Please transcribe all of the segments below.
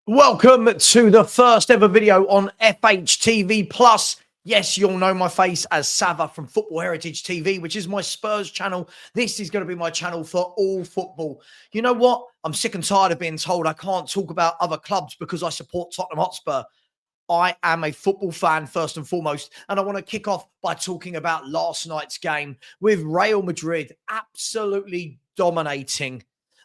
Welcome to the first ever video on FHTV Plus. Yes, you'll know my face as Sava from Football Heritage TV, which is my Spurs channel. This is going to be my channel for all football. You know what? I'm sick and tired of being told I can't talk about other clubs because I support Tottenham Hotspur. I am a football fan first and foremost, and I want to kick off by talking about last night's game with Real Madrid absolutely dominating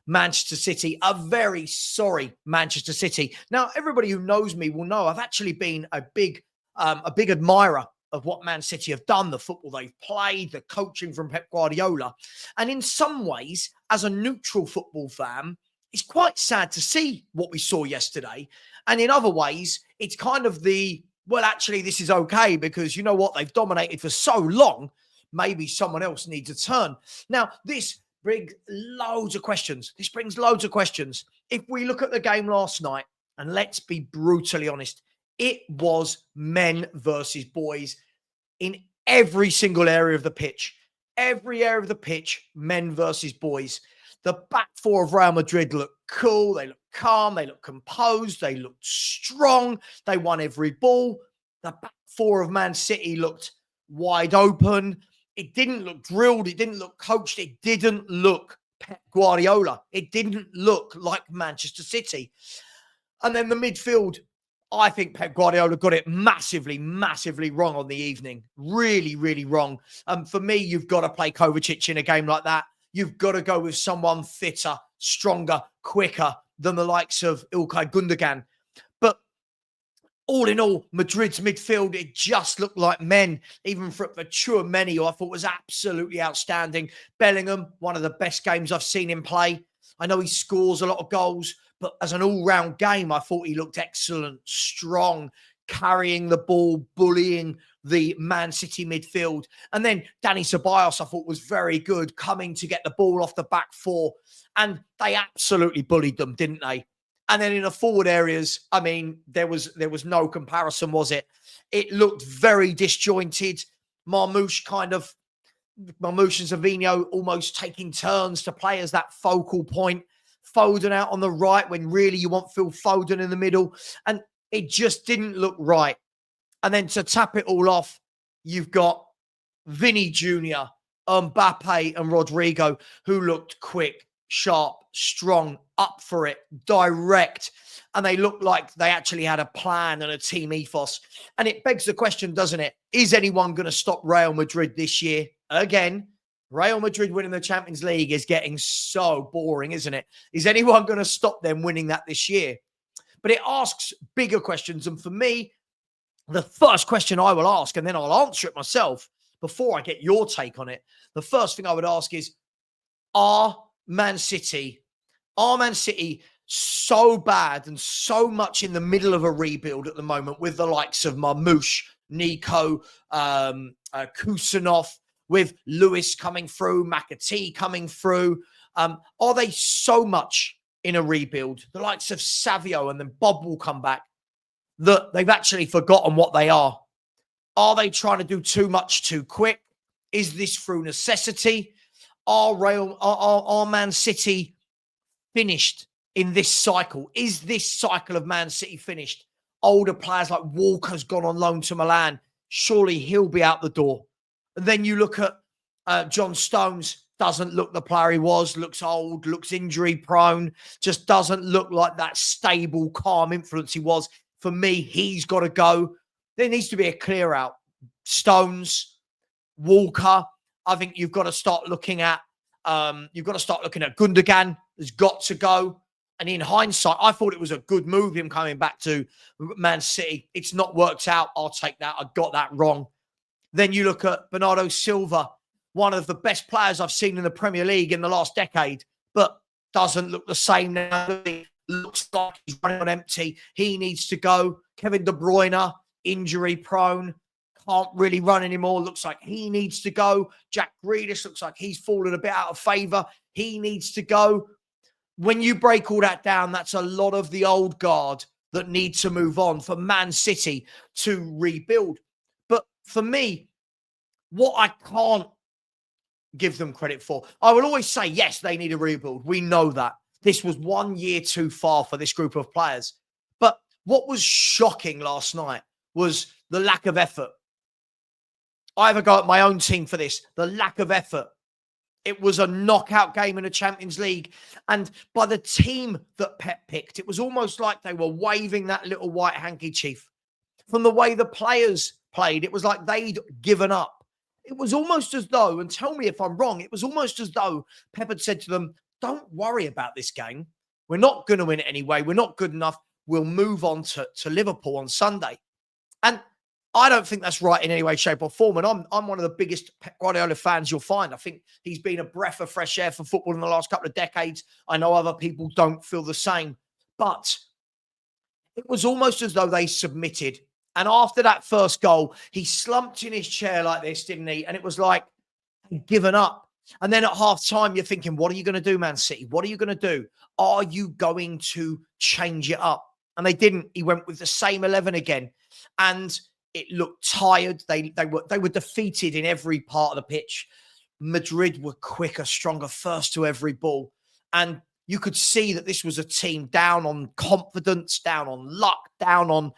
Manchester City, a very sorry Manchester City. Now, everybody who knows me will know I've actually been a big admirer of what Man City have done, the football they've played, the coaching from Pep Guardiola. And in some ways, as a neutral football fan, it's quite sad to see what we saw yesterday. And in other ways, it's kind of well, actually, this is okay because you know what? They've dominated for so long. Maybe someone else needs a turn. Now, this brings loads of questions. This brings loads of questions. If we look at the game last night, and let's be brutally honest, it was men versus boys in every single area of the pitch. Every area of the pitch, men versus boys. The back four of Real Madrid looked cool. They looked calm. They looked composed. They looked strong. They won every ball. The back four of Man City looked wide open. It didn't look drilled. It didn't look coached. It didn't look Pep Guardiola. It didn't look like Manchester City. And then the midfield, I think Pep Guardiola got it massively, massively wrong on the evening. Really, really wrong. For me, you've got to play Kovacic in a game like that. You've got to go with someone fitter, stronger, quicker than the likes of Ilkay Gundogan. But all in all, Madrid's midfield, it just looked like men, even for Chouameni, who I thought was absolutely outstanding. Bellingham, one of the best games I've seen him play. I know he scores a lot of goals, but as an all-round game, I thought he looked excellent, strong, carrying the ball, bullying the Man City midfield. And then Dani Ceballos, I thought, was very good, coming to get the ball off the back four. And they absolutely bullied them, didn't they? And then in the forward areas, I mean, there was no comparison, was it? It looked very disjointed. Marmoush and Savinho almost taking turns to play as that focal point. Foden out on the right when really you want Phil Foden in the middle. And it just didn't look right. And then to tap it all off, you've got Vinny Jr., Mbappe and Rodrigo, who looked quick, sharp, strong, up for it, direct. And they looked like they actually had a plan and a team ethos. And it begs the question, doesn't it? Is anyone going to stop Real Madrid this year? Again, Real Madrid winning the Champions League is getting so boring, isn't it? Is anyone going to stop them winning that this year? But it asks bigger questions. And for me, the first question I will ask, and then I'll answer it myself before I get your take on it. The first thing I would ask is, are Man City so bad and so much in the middle of a rebuild at the moment with the likes of Marmoush, Nico, Kusanov, with Lewis coming through, McAtee coming through? Are they so much in a rebuild, the likes of Savio, and then Bob will come back, that they've actually forgotten what they are? Are they trying to do too much too quick? Is this through necessity? Are Man City finished in this cycle? Is this cycle of Man City finished? Older players like Walker's gone on loan to Milan. Surely he'll be out the door. And then you look at John Stones, doesn't look the player he was, looks old, looks injury prone, just doesn't look like that stable, calm influence he was. For me, he's got to go. There needs to be a clear out. Stones, Walker. I think you've got to start looking at Gundogan. Has got to go. And in hindsight, I thought it was a good move, him coming back to Man City. It's not worked out. I'll take that. I got that wrong. Then you look at Bernardo Silva, one of the best players I've seen in the Premier League in the last decade, but doesn't look the same now. Looks like he's running on empty. He needs to go. Kevin De Bruyne, injury prone, can't really run anymore. Looks like he needs to go. Jack Grealish looks like he's fallen a bit out of favour. He needs to go. When you break all that down, that's a lot of the old guard that need to move on for Man City to rebuild. But for me, what I can't give them credit for, I will always say, yes, they need a rebuild. We know that. This was 1 year too far for this group of players. What was shocking last night was the lack of effort. I have a go at my own team for this, the lack of effort. It was a knockout game in the Champions League. And by the team that Pep picked, it was almost like they were waving that little white handkerchief. From the way the players played, it was like they'd given up. It was almost as though, and tell me if I'm wrong, it was almost as though Pep had said to them, don't worry about this game. We're not going to win it anyway. We're not good enough. We'll move on to Liverpool on Sunday. And I don't think that's right in any way, shape, or form. And I'm one of the biggest Pep Guardiola fans you'll find. I think he's been a breath of fresh air for football in the last couple of decades. I know other people don't feel the same. But it was almost as though they submitted. And after that first goal, he slumped in his chair like this, didn't he? And it was like he'd given up. And then at half time, you're thinking, what are you going to do, Man City? What are you going to do? Are you going to change it up? And they didn't. He went with the same 11 again. And it looked tired. They were defeated in every part of the pitch. Madrid were quicker, stronger, first to every ball. And you could see that this was a team down on confidence, down on luck, down on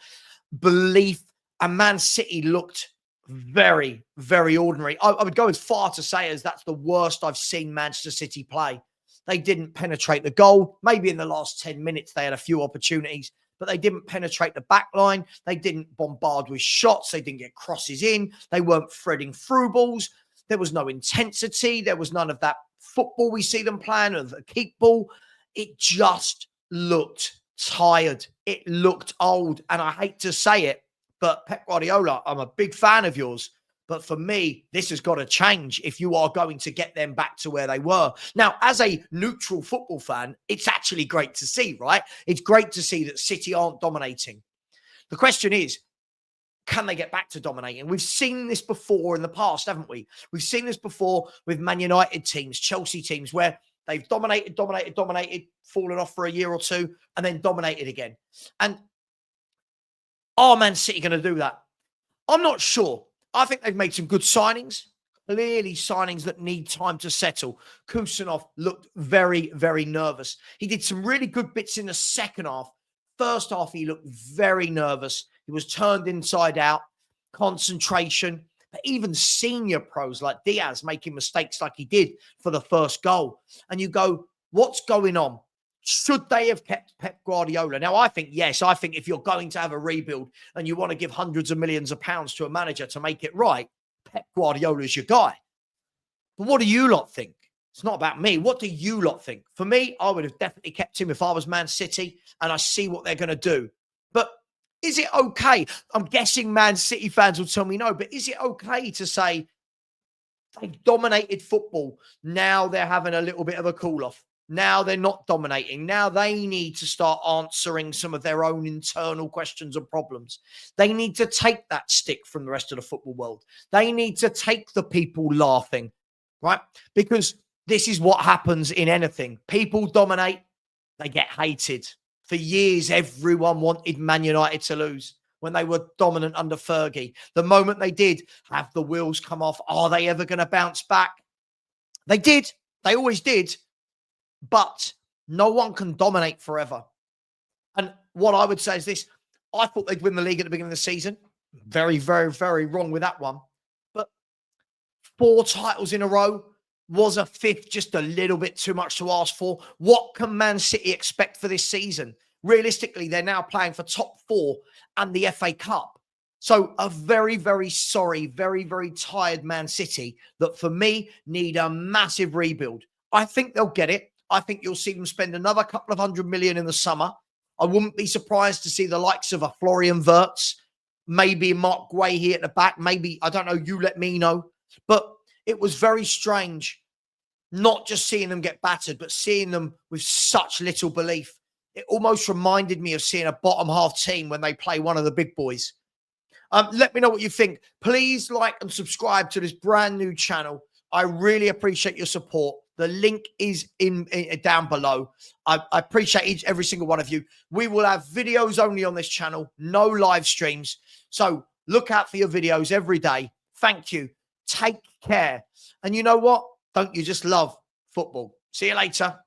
belief. And Man City looked very, very ordinary. I would go as far to say as that's the worst I've seen Manchester City play. They didn't penetrate the goal. Maybe in the last 10 minutes, they had a few opportunities, but they didn't penetrate the back line. They didn't bombard with shots. They didn't get crosses in. They weren't threading through balls. There was no intensity. There was none of that football we see them playing, or the keep ball. It just looked tired. It looked old. And I hate to say it, but Pep Guardiola, I'm a big fan of yours. But for me, this has got to change if you are going to get them back to where they were. Now, as a neutral football fan, it's actually great to see, right? It's great to see that City aren't dominating. The question is, can they get back to dominating? We've seen this before in the past, haven't we? We've seen this before with Man United teams, Chelsea teams, where they've dominated, fallen off for a year or two, and then dominated again. And are Man City going to do that? I'm not sure. I think they've made some good signings, clearly signings that need time to settle. Kusanov looked very, very nervous. He did some really good bits in the second half. First half, he looked very nervous. He was turned inside out, concentration. But even senior pros like Diaz making mistakes like he did for the first goal. And you go, what's going on? Should they have kept Pep Guardiola? Now, I think, yes, I think if you're going to have a rebuild and you want to give hundreds of millions of pounds to a manager to make it right, Pep Guardiola is your guy. But what do you lot think? It's not about me. What do you lot think? For me, I would have definitely kept him if I was Man City, and I see what they're going to do. But is it okay? I'm guessing Man City fans will tell me no, but is it okay to say they've dominated football? Now they're having a little bit of a cool-off. Now they're not dominating. Now they need to start answering some of their own internal questions and problems. They need to take that stick from the rest of the football world. They need to take the people laughing, right? Because this is what happens in anything. People dominate, they get hated. For years, everyone wanted Man United to lose when they were dominant under Fergie. The moment they did, have the wheels come off? Are they ever going to bounce back? They did. They always did. But no one can dominate forever. And what I would say is this. I thought they'd win the league at the beginning of the season. Very, very, very wrong with that one. But 4 titles in a row. Was a 5th just a little bit too much to ask for? What can Man City expect for this season? Realistically, they're now playing for top 4 and the FA Cup. So a very, very sorry, very, very tired Man City that for me need a massive rebuild. I think they'll get it. I think you'll see them spend another couple of $100 million in the summer. I wouldn't be surprised to see the likes of a Florian Wirtz, maybe Mark Guehi at the back. Maybe, I don't know, you let me know. But it was very strange not just seeing them get battered, but seeing them with such little belief. It almost reminded me of seeing a bottom half team when they play one of the big boys. Let me know what you think. Please like and subscribe to this brand new channel. I really appreciate your support. The link is in down below. I appreciate every single one of you. We will have videos only on this channel, no live streams. So look out for your videos every day. Thank you. Take care. And you know what? Don't you just love football? See you later.